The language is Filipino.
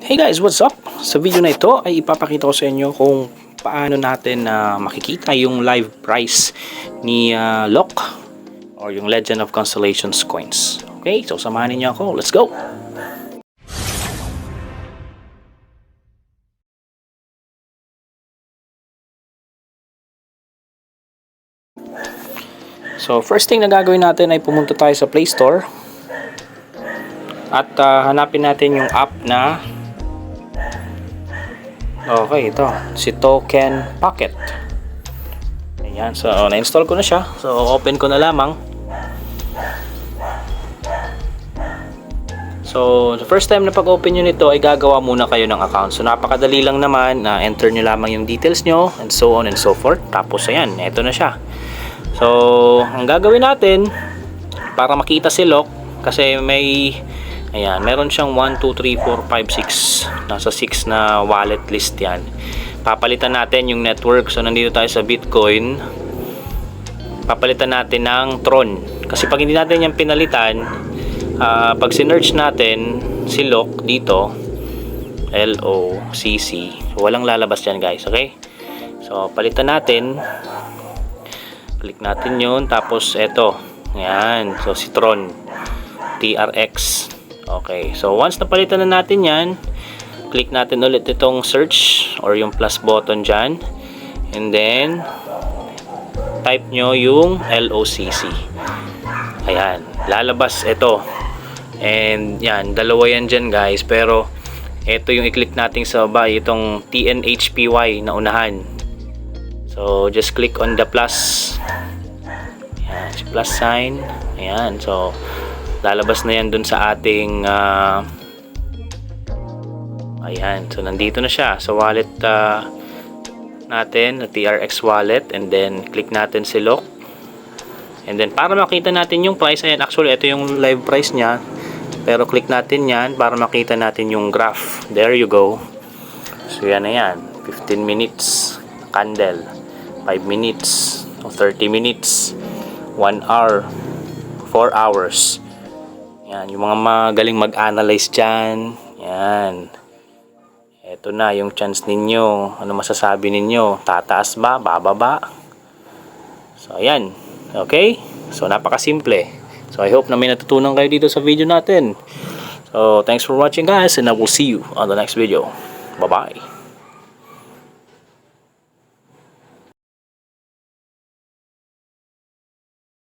Hey guys, what's up? Sa video na ito ay ipapakita ko sa inyo kung paano natin makikita yung live price ni Lock or yung Legend of Constellations coins. Okay, so samahan niyo ako. Let's go! So first thing na gagawin natin ay pumunta tayo sa Play Store at hanapin natin yung app na ito, si Token Pocket. Ayan, so na-install ko na siya. So open ko na lamang. So the first time na pag-open nyo nito ay gagawa muna kayo ng account. So napakadali lang naman na enter nyo lamang yung details nyo and so on and so forth. Tapos ayan, ito na siya. So ang gagawin natin para makita si Lock, kasi meron siyang 1, 2, 3, 4, 5, 6. Nasa 6 na wallet list yan. Papalitan natin yung network. So nandito tayo sa Bitcoin. Papalitan natin ng Tron. Kasi pag hindi natin yan pinalitan, pag sinearch natin si Lock dito, LOCC, so walang lalabas dyan guys, okay? So palitan natin. Click natin yun. Tapos eto, yan. So si Tron, TRX. Okay, so once napalitan na natin yan, click natin ulit itong search or yung plus button dyan, and then type nyo yung LOCC. Ayan, lalabas ito, and yan, dalawa yan dyan guys, pero ito yung i-click natin sa baba, itong TNHPY na unahan. So just click on the plus, ayan, plus sign. Ayan, so lalabas na yan dun sa ating ayan, so nandito na siya sa wallet natin, na TRX wallet, and then click natin si Lock, and then para makita natin yung price, ayan, actually ito yung live price nya, pero click natin yan para makita natin yung graph. There you go. So yan na yan, 15 minutes candle, 5 minutes, 30 minutes, 1 hour, 4 hours. Yan, yung mga magaling mag-analyze dyan. Yan. Ito na yung chance ninyo. Ano masasabi ninyo? Tataas ba? Bababa? So, ayan. Okay? So, napakasimple. So, I hope na may natutunan kayo dito sa video natin. So, thanks for watching guys, and I will see you on the next video. Bye-bye.